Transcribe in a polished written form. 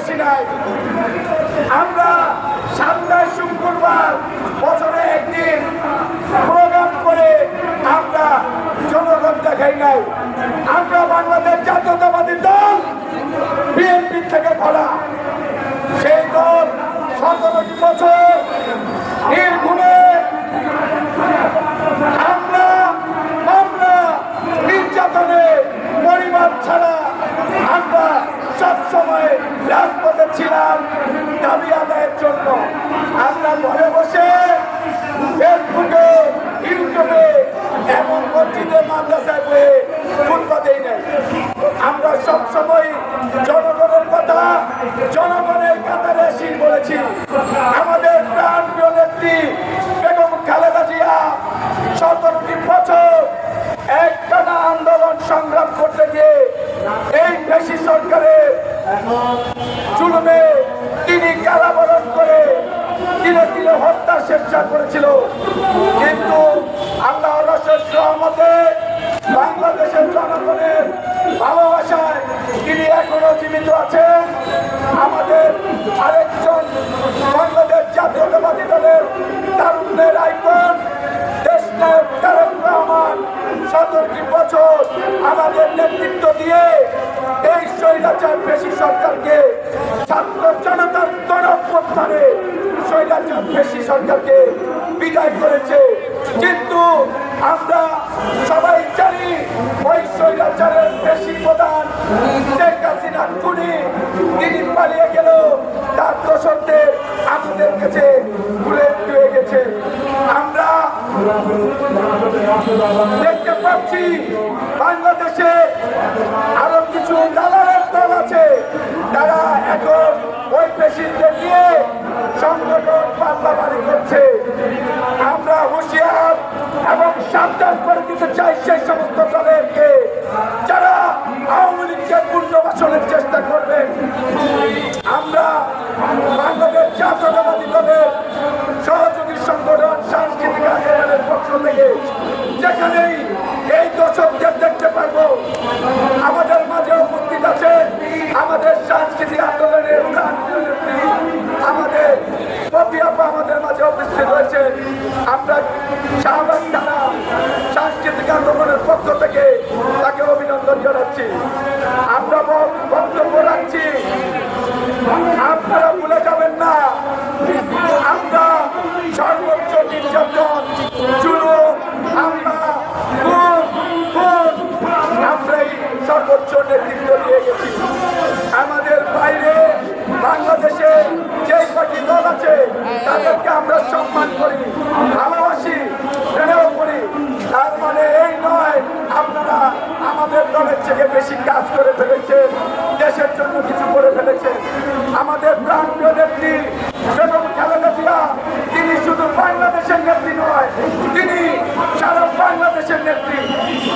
বসি নাই। আমরা সামনের শুক্রবার বছরে একদিন প্রোগ্রাম করে আমরা জনগণ দেখাই নাই। আমরা বাংলাদেশ জাতীয়তাবাদী দল বিএনপি থেকে খোলা সেই দল 17টি বছর নির্ঘুমে হামলা মামলা নির্যাতনে পরিবার ছাড়া আমরা সবসময় রাজপথে ছিলাম দাবি আদায়ের জন্য। আমরা ঘরে বসে ফেসবুকে ইউটিউবে এমন মসজিদে মাদ্রাসায় বয়ে খুতবা দেই নাই। আমরা সবসময় জনগণের কথা জনগণের কাতারে শির বলেছি। আমাদের প্রাণপ্রিয় নেত্রী বেগম খালেদা জিয়া 17টি বছর একটানা আন্দোলন সংগ্রাম করতে গিয়ে এই দেশি সরকারের জুলুমে তিনি কারাবরণ করে তিলে তিলে হত্যার চেষ্টা করেছিল। কিন্তু আল্লাহর অশেষ রহমতে বাংলাদেশের জনগণের ভালোবাসায় তিনি এখনো জীবিত আছেন। আমাদের আরেকজন বাংলাদেশ জাতীয়তাবাদী দলের তারুণ্যের আইকন দেশনায়ক তারেক রহমান 17টি বছর আমাদের নেতৃত্ব দিয়ে এই স্বৈরাচার পেশি সরকারকে ছাত্র জনতার গণঅভ্যুত্থানে স্বৈরাচার পেশি সরকারকে বিদায় করেছে। কিন্তু আমরা সবাই জানি ওই স্বৈরাচারের পেশি প্রধান শেখ হাসিনা খুনি তিনি পালিয়ে গেল, তার দোষকদের আমাদের কাছে ভুলে হয়ে গেছে। আমরা দেখতে পাচ্ছি বাংলাদেশে আরো কিছু দালালের দল আছে, তারা এখন ওই পেশিদের নিয়ে সংগঠন পাল্লাবাড়ি করছে। আমরা হুঁশিয়ার এবং সাবধান করে দিতে চাই সেই সমস্ত দলেরকে যারা আওয়ামী লীগকে পুনর্বাসনের চেষ্টা করবেন। আমরা বাংলাদেশ জাতীয়তাবাদী দলের সহযোগী সংগঠন সাংস্কৃতিক আন্দোলনের পক্ষ থেকে যেখানেই এই দর্শকদের দেখতে পারবো আমাদের মাঝে উপস্থিত আছে আমাদের সাংস্কৃতিক আন্দোলনের আমাদের পপিয়াপা আমাদের মাঝে উপস্থিত হয়েছে। আমরা শাহবাগ থানা সাংস্কৃতিক আন্দোলনের পক্ষ থেকে তাকে অভিনন্দন জানাচ্ছি। আমরা বক্তব্য রাখছি, আপনারা ভুলে যাবেন না আমরা সর্বোচ্চ নির্যাতন জুলুম আমরা আমরাই সর্বোচ্চ নেতৃত্ব দিয়ে গেছি। আমাদের বাইরে বাংলাদেশে যে কটি দল আছে তাদেরকে আমরা সম্মান করি, ভালোবাসি, স্নেহ করি। তার মানে এই নয় আপনারা আমাদের দলের থেকে বেশি কাজ করে ফেলেছেন, দেশের জন্য কিছু করে ফেলেছেন। আমাদের প্রাণপ্রিয় নেত্রী